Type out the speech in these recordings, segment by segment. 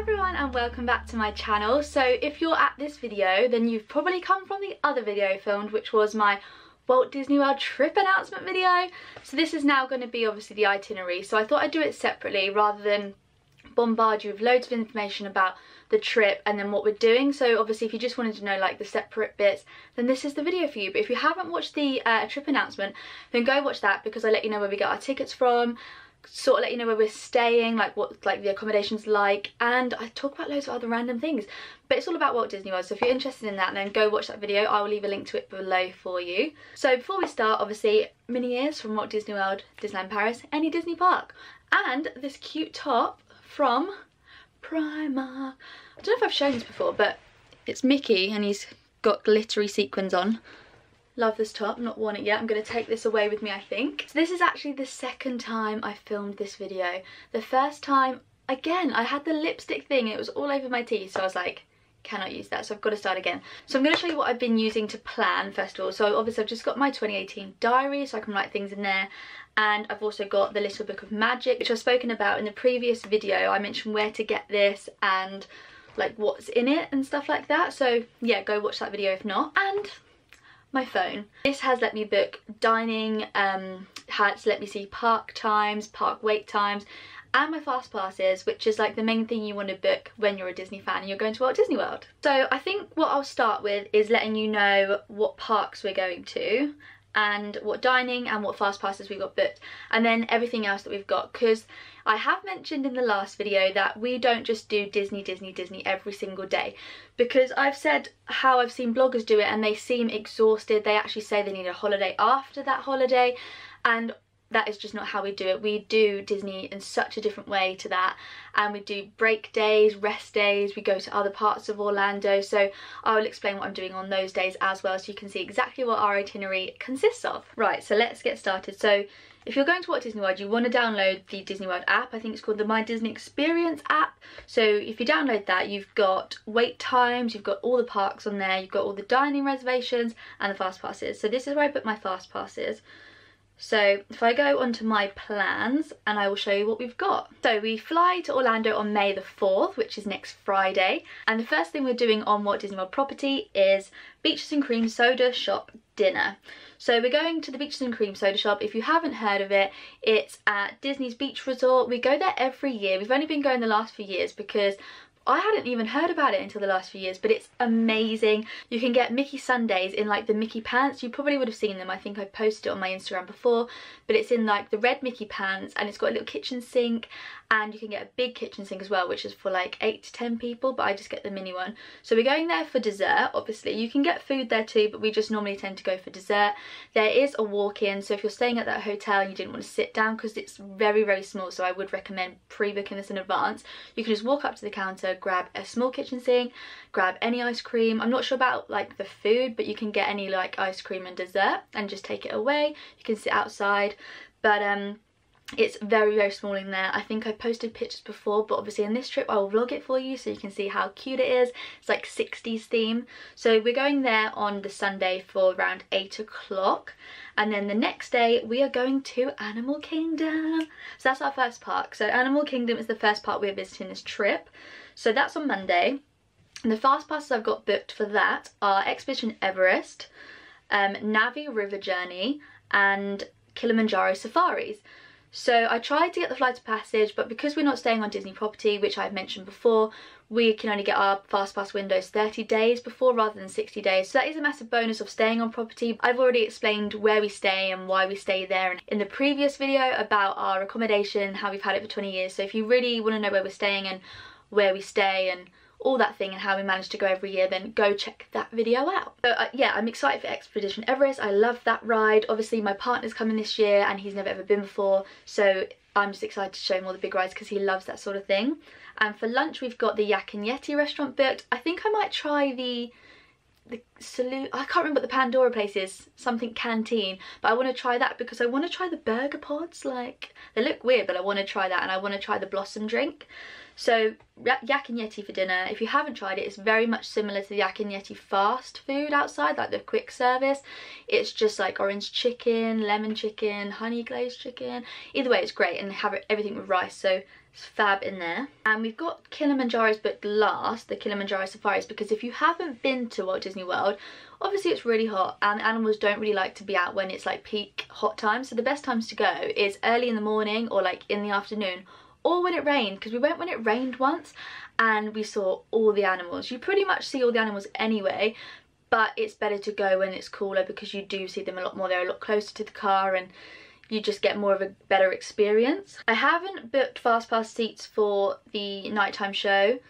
everyone and welcome back to my channel. So if you're at this video, then you've probably come from the other video I filmed, which was my Walt Disney World trip announcement video. So this is now going to be obviously the itinerary, so I thought I'd do it separately rather than bombard you with loads of information about the trip and then what we're doing. So obviously if you just wanted to know like the separate bits, then this is the video for you. But if you haven't watched the trip announcement, then go watch that, because I let you know where we get our tickets from, sort of let you know where we're staying, like what like the accommodation's like, and I talk about loads of other random things, but it's all about Walt Disney World. So if you're interested in that, then go watch that video. I will leave a link to it below for you. So before we start, obviously mini ears from Walt Disney World, Disneyland Paris, any Disney park, and this cute top from Primark. I don't know if I've shown this before, but it's Mickey and he's got glittery sequins on. Love this top, not worn it yet. I'm going to take this away with me, I think. So this is actually the second time I filmed this video. The first time, again, I had the lipstick thing, it was all over my teeth, so I was like, cannot use that, so I've got to start again. So I'm going to show you what I've been using to plan, first of all. So obviously I've just got my 2018 diary, so I can write things in there. And I've also got the Little Book of Magic, which I've spoken about in the previous video. I mentioned where to get this and like what's in it and stuff like that. So yeah, go watch that video if not. And my phone. This has let me book dining, has let me see park times, park wait times, and my fast passes, which is like the main thing you want to book when you're a Disney fan and you're going to Walt Disney World. So I think what I'll start with is letting you know what parks we're going to and what dining and what fast passes we got booked, and then everything else that we've got, because I have mentioned in the last video that we don't just do Disney every single day, because I've said how I've seen bloggers do it and they seem exhausted. They actually say they need a holiday after that holiday, and that is just not how we do it. We do Disney in such a different way to that, and we do break days, rest days, we go to other parts of Orlando, so I will explain what I'm doing on those days as well, so you can see exactly what our itinerary consists of. Right, so let's get started. So if you're going to Walt Disney World, you want to download the Disney World app. I think it's called the My Disney Experience app. So if you download that, you've got wait times, you've got all the parks on there, you've got all the dining reservations and the fast passes. So this is where I put my fast passes. So if I go onto my plans, and I will show you what we've got. So we fly to Orlando on May the 4th, which is next Friday. And the first thing we're doing on Walt Disney World property is Beaches and Cream Soda Shop dinner. So we're going to the Beaches and Cream Soda Shop. If you haven't heard of it, it's at Disney's Beach Resort. We go there every year. We've only been going the last few years because I hadn't even heard about it until the last few years, but it's amazing. You can get Mickey sundaes in like the Mickey pants. You probably would have seen them. I think I posted it on my Instagram before, but it's in like the red Mickey pants, and it's got a little kitchen sink, and you can get a big kitchen sink as well, which is for like 8 to 10 people, but I just get the mini one. So we're going there for dessert. Obviously you can get food there too, but we just normally tend to go for dessert. There is a walk-in, so if you're staying at that hotel and you didn't want to sit down, because it's very small, so I would recommend pre-booking this in advance, you can just walk up to the counter, grab a small kitchen sink, grab any ice cream. I'm not sure about like the food, but you can get any like ice cream and dessert and just take it away. You can sit outside, but it's very small in there. I think I posted pictures before, but obviously in this trip I will vlog it for you so you can see how cute it is. It's like 60s theme. So we're going there on the Sunday for around 8 o'clock, and then the next day we are going to Animal Kingdom. So that's our first park. So Animal Kingdom is the first park we're visiting this trip. So that's on Monday. And the fast passes I've got booked for that are Expedition Everest, Navi River Journey, and Kilimanjaro Safaris. So I tried to get the flight of passage, but because we're not staying on Disney property, which I've mentioned before, we can only get our fast pass windows 30 days before rather than 60 days. So that is a massive bonus of staying on property. I've already explained where we stay and why we stay there in the previous video about our accommodation, how we've had it for 20 years. So if you really want to know where we're staying and where we stay and all that thing and how we manage to go every year, then go check that video out. So yeah, I'm excited for Expedition Everest. I love that ride. Obviously my partner's coming this year and he's never ever been before, so I'm just excited to show him all the big rides because he loves that sort of thing. And for lunch we've got the Yak and Yeti restaurant booked. I think I might try the Salute, I can't remember what the Pandora place is, something canteen, but I want to try that because I want to try the burger pods. Like, they look weird, but I want to try that, and I want to try the blossom drink. So yak and yeti for dinner. If you haven't tried it, it's very much similar to the yak and yeti fast food outside, like the quick service. It's just like orange chicken, lemon chicken, honey glazed chicken. Either way, it's great, and they have everything with rice, so it's fab in there. And we've got Kilimanjaro's booked last, the Kilimanjaro safaris, because if you haven't been to Walt Disney World, obviously it's really hot and animals don't really like to be out when it's like peak hot time. So the best times to go is early in the morning or like in the afternoon, or when it rained, because we went when it rained once and we saw all the animals. You pretty much see all the animals anyway, but it's better to go when it's cooler because you do see them a lot more. They're a lot closer to the car and you just get more of a better experience. I haven't booked FastPass seats for the nighttime show.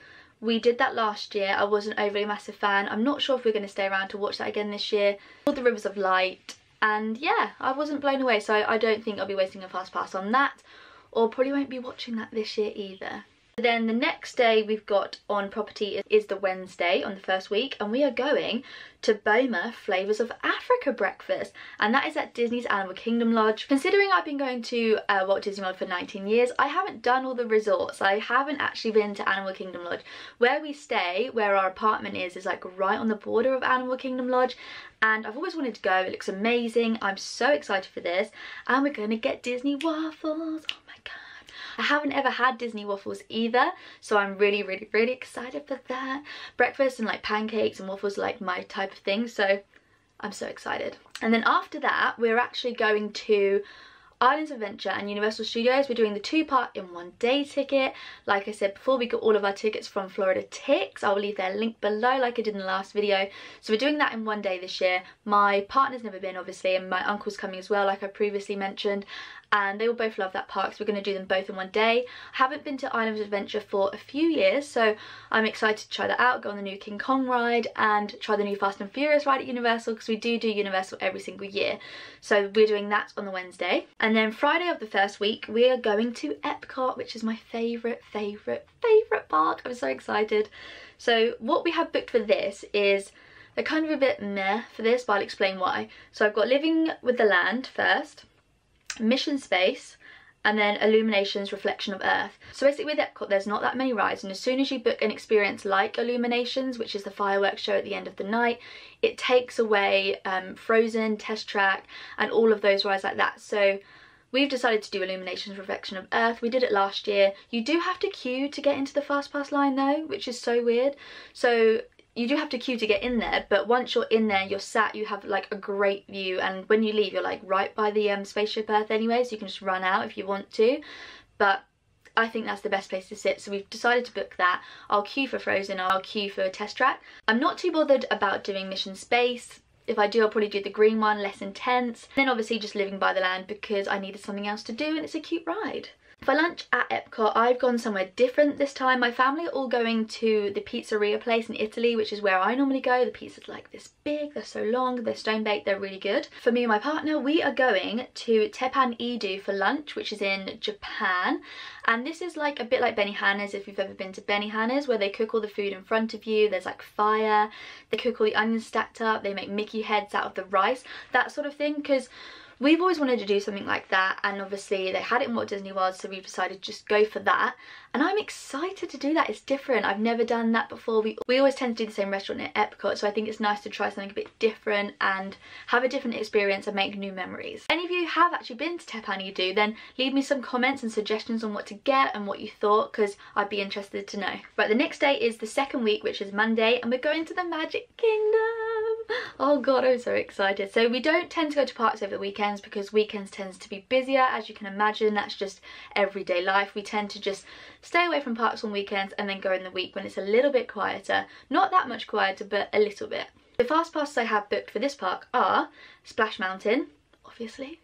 We did that last year. I wasn't overly a massive fan. I'm not sure if we're going to stay around to watch that again this year. All the Rivers of Light, and yeah, I wasn't blown away, so I don't think I'll be wasting a FastPass on that, or probably won't be watching that this year either. Then the next day we've got on property is the Wednesday on the first week, and we are going to Boma Flavours of Africa breakfast, and that is at Disney's Animal Kingdom Lodge. Considering I've been going to Walt Disney World for 19 years, I haven't done all the resorts. I haven't actually been to Animal Kingdom Lodge. Where we stay, where our apartment is like right on the border of Animal Kingdom Lodge, and I've always wanted to go. It looks amazing. I'm so excited for this, and we're going to get Disney waffles. Oh my god. I haven't ever had Disney waffles either, so I'm really excited for that. Breakfast and like pancakes and waffles are like my type of thing, so I'm so excited. And then after that, we're actually going to Islands of Adventure and Universal Studios. We're doing the 2-part in 1 day ticket. Like I said before, we got all of our tickets from Florida Tix. I will leave their link below like I did in the last video. So we're doing that in 1 day this year. My partner's never been, obviously, and my uncle's coming as well, like I previously mentioned, and they will both love that park, so we're going to do them both in 1 day. I haven't been to Islands of Adventure for a few years, so I'm excited to try that out, go on the new King Kong ride and try the new Fast and Furious ride at Universal, because we do Universal every single year. So we're doing that on the Wednesday. And then Friday of the first week, we are going to Epcot, which is my favourite park. I'm so excited. So what we have booked for this is, they're kind of a bit meh for this, but I'll explain why. So I've got Living with the Land first, Mission Space, and then Illuminations Reflection of Earth. So basically with Epcot there's not that many rides, and as soon as you book an experience like Illuminations, which is the fireworks show at the end of the night, it takes away Frozen, Test Track and all of those rides like that. So we've decided to do Illuminations Reflection of Earth. We did it last year. You do have to queue to get into the FastPass line though, which is so weird. So you do have to queue to get in there, but once you're in there, you're sat, you have like a great view, and when you leave, you're like right by the Spaceship Earth anyway, so you can just run out if you want to. But I think that's the best place to sit, so we've decided to book that. I'll queue for Frozen, I'll queue for Test Track. I'm not too bothered about doing Mission Space. If I do, I'll probably do the green one, less intense. Then obviously just Living by the Land, because I needed something else to do and it's a cute ride. For lunch at Epcot, I've gone somewhere different this time. My family are all going to the pizzeria place in Italy, which is where I normally go. The pizza's like this big, they're so long, they're stone baked, they're really good. For me and my partner, we are going to Teppan Edo for lunch, which is in Japan. And this is like a bit like Benihana's, if you've ever been to Benihana's, where they cook all the food in front of you. There's like fire, they cook all the onions stacked up, they make Mickey heads out of the rice, that sort of thing, because we've always wanted to do something like that, and obviously they had it in Walt Disney World, so we've decided to just go for that. And I'm excited to do that. It's different. I've never done that before. We always tend to do the same restaurant at Epcot, so I think it's nice to try something a bit different and have a different experience and make new memories. Any of you have actually been to Teppan Edo, then leave me some comments and suggestions on what to get and what you thought, because I'd be interested to know. Right, the next day is the second week, which is Monday, and we're going to the Magic Kingdom. Oh god, I'm so excited. So we don't tend to go to parks over the weekends, because weekends tends to be busier, as you can imagine. That's just everyday life. We tend to just stay away from parks on weekends and then go in the week when it's a little bit quieter. Not that much quieter, but a little bit. The fast passes I have booked for this park are Splash Mountain, obviously,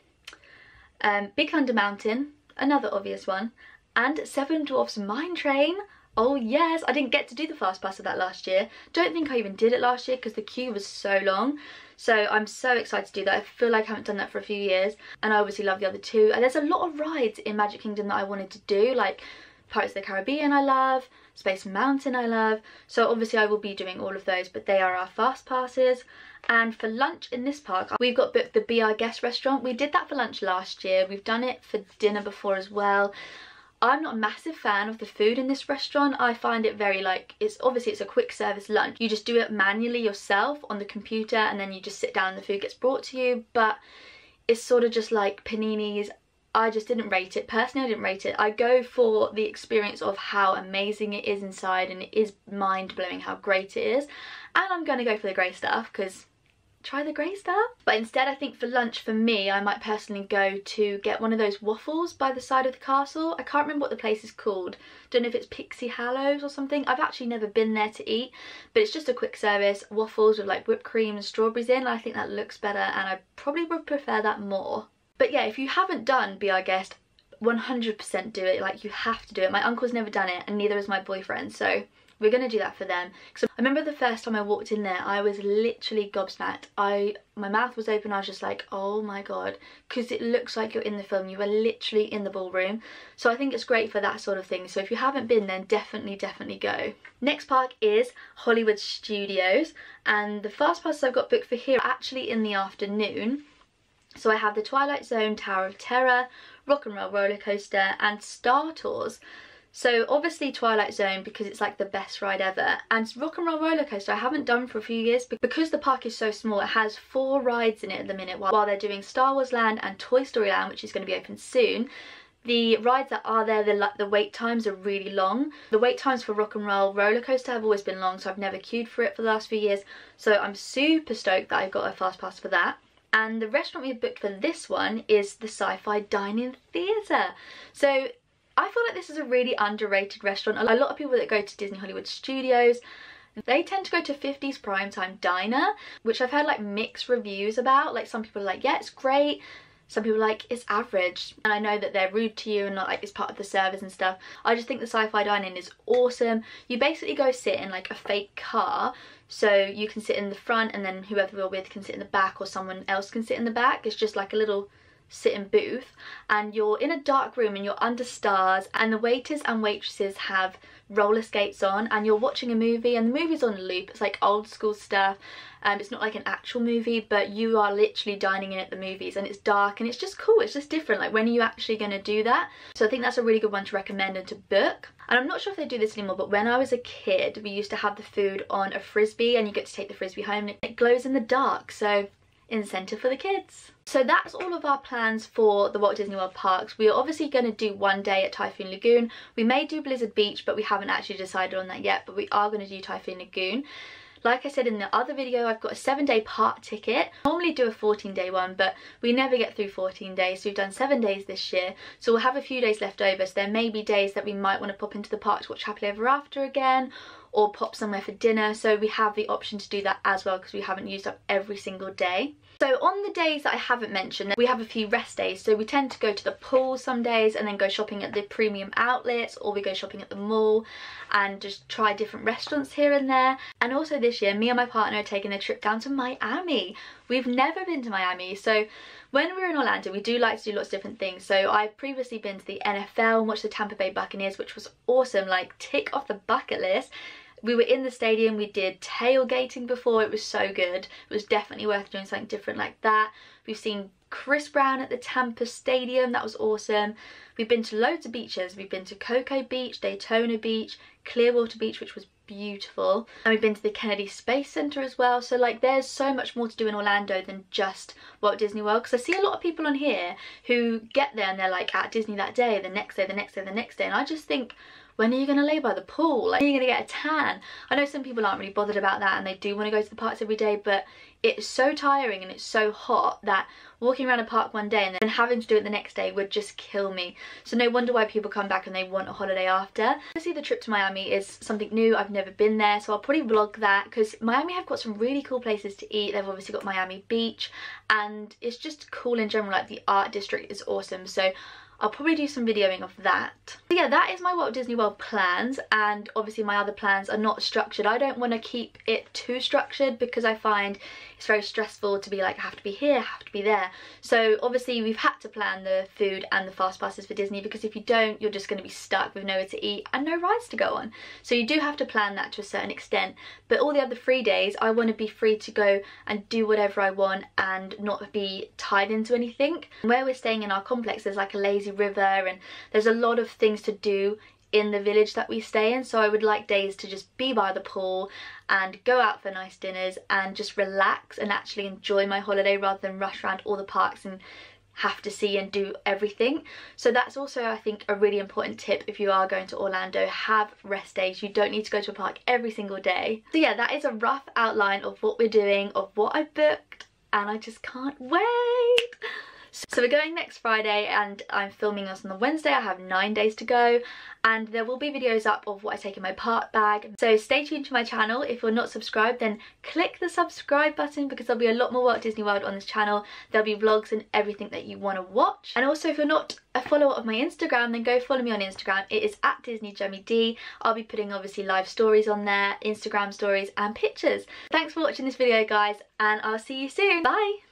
Big Thunder Mountain, another obvious one, and Seven Dwarfs Mine Train. Oh yes, I didn't get to do the fast pass of that last year. Don't think I even did it last year because the queue was so long. So I'm so excited to do that. I feel like I haven't done that for a few years, and I obviously love the other two. And there's a lot of rides in Magic Kingdom that I wanted to do, like Pirates of the Caribbean I love, Space Mountain I love. So obviously I will be doing all of those, but they are our fast passes. And for lunch in this park, we've got booked the Be Our Guest restaurant. We did that for lunch last year. We've done it for dinner before as well. I'm not a massive fan of the food in this restaurant. I find it very like, it's a quick service lunch. You just do it manually yourself on the computer and then you just sit down and the food gets brought to you. But it's sort of just like paninis. I just didn't rate it. Personally, I didn't rate it. I go for the experience of how amazing it is inside, and it is mind-blowing how great it is. And I'm going to go for the grey stuff because try the grey stuff. But instead, I think for lunch, for me, I might personally go to get one of those waffles by the side of the castle. I can't remember what the place is called. Don't know if it's Pixie Hallows or something. I've actually never been there to eat, but it's just a quick service waffles with like whipped cream and strawberries in. I think that looks better and I probably would prefer that more. But yeah, if you haven't done Be Our Guest, 100% do it. Like, you have to do it. My uncle's never done it and neither has my boyfriend, so we're gonna do that for them. Because I remember the first time I walked in there, I was literally gobsmacked. My mouth was open. I was just like, oh my god, because it looks like you're in the film. You are literally in the ballroom. So I think it's great for that sort of thing. So if you haven't been, then definitely go. Next park is Hollywood Studios, and the fast passes I've got booked for here are actually in the afternoon. So I have the Twilight Zone, Tower of Terror, Rock and Roll Roller Coaster and Star Tours. So obviously Twilight Zone because it's like the best ride ever, and Rock and Roll Roller Coaster I haven't done for a few years because the park is so small. It has 4 rides in it at the minute while they're doing Star Wars Land and Toy Story Land, which is going to be open soon. The rides that are there, the wait times are really long. The wait times for Rock and Roll Roller Coaster have always been long, so I've never queued for it for the last few years. So I'm super stoked that I've got a fast pass for that. And the restaurant we've booked for this one is the Sci-Fi Dining Theatre. So I feel like this is a really underrated restaurant. A lot of people that go to Disney Hollywood Studios, they tend to go to 50s Primetime Diner, which I've heard like mixed reviews about. Like some people are like, yeah, it's great. Some people are like, it's average. And I know that they're rude to you and not like it's part of the service and stuff. I just think the Sci-Fi Dining is awesome. You basically go sit in like a fake car. So you can sit in the front and then whoever you're with can sit in the back, or someone else can sit in the back. It's just like a little sit-in booth, and you're in a dark room and you're under stars, and the waiters and waitresses have roller skates on and you're watching a movie, and the movie's on a loop. It's like old school stuff. It's not like an actual movie, but you are literally dining in at the movies, and it's dark and it's just cool. It's just different. Like, when are you actually going to do that? So I think that's a really good one to recommend and to book. And I'm not sure if they do this anymore, but when I was a kid we used to have the food on a frisbee, and you get to take the frisbee home and it glows in the dark, so incentive for the kids. So that's all of our plans for the Walt Disney World parks. We are obviously going to do one day at Typhoon Lagoon. We may do Blizzard Beach, but we haven't actually decided on that yet, but we are going to do Typhoon Lagoon. Like I said in the other video, I've got a 7-day park ticket. I normally do a 14-day one, but we never get through 14 days, so we've done 7 days this year. So we'll have a few days left over, so there may be days that we might want to pop into the park to watch Happily Ever After again, or pop somewhere for dinner. So we have the option to do that as well, because we haven't used up every single day. So on the days that I haven't mentioned, we have a few rest days. So we tend to go to the pool some days and then go shopping at the premium outlets, or we go shopping at the mall and just try different restaurants here and there. And also this year, me and my partner are taking a trip down to Miami. We've never been to Miami, so when we're in Orlando we do like to do lots of different things. So I've previously been to the NFL and watched the Tampa Bay Buccaneers, which was awesome, like tick off the bucket list. We were in the stadium, we did tailgating before, it was so good. It was definitely worth doing something different like that. We've seen Chris Brown at the Tampa Stadium, that was awesome. We've been to loads of beaches. We've been to Cocoa Beach, Daytona Beach, Clearwater Beach, which was beautiful. And we've been to the Kennedy Space Center as well. So like, there's so much more to do in Orlando than just Walt Disney World. Because I see a lot of people on here who get there and they're like at Disney that day, the next day, the next day, the next day. And I just think, when are you going to lay by the pool? Like, are you going to get a tan? I know some people aren't really bothered about that and they do want to go to the parks every day, but it's so tiring and it's so hot that walking around a park one day and then having to do it the next day would just kill me. So no wonder why people come back and they want a holiday after. Obviously the trip to Miami is something new. I've never been there, so I'll probably vlog that, because Miami have got some really cool places to eat. They've obviously got Miami Beach and it's just cool in general. Like, the art district is awesome, so I'll probably do some videoing of that. So yeah, that is my Walt Disney World plans, and obviously my other plans are not structured. I don't want to keep it too structured because I find it's very stressful to be like, I have to be here, I have to be there. So obviously we've had to plan the food and the fast passes for Disney, because if you don't, you're just going to be stuck with nowhere to eat and no rides to go on. So you do have to plan that to a certain extent, but all the other 3 days I want to be free to go and do whatever I want and not be tied into anything. Where we're staying in our complex, there's like a lazy lazy river, and there's a lot of things to do in the village that we stay in. So I would like days to just be by the pool and go out for nice dinners and just relax and actually enjoy my holiday rather than rush around all the parks and have to see and do everything. So that's also, I think, a really important tip if you are going to Orlando. Have rest days. You don't need to go to a park every single day. So yeah, that is a rough outline of what we're doing, of what I booked, and I just can't wait. So we're going next Friday and I'm filming this on the Wednesday. I have 9 days to go, and there will be videos up of what I take in my park bag. So stay tuned to my channel. If you're not subscribed, then click the subscribe button, because there'll be a lot more Walt Disney World on this channel. There'll be vlogs and everything that you want to watch. And also, if you're not a follower of my Instagram, then go follow me on Instagram. It is at DisneyJummyD. I'll be putting obviously live stories on there, Instagram stories and pictures. Thanks for watching this video, guys, and I'll see you soon. Bye!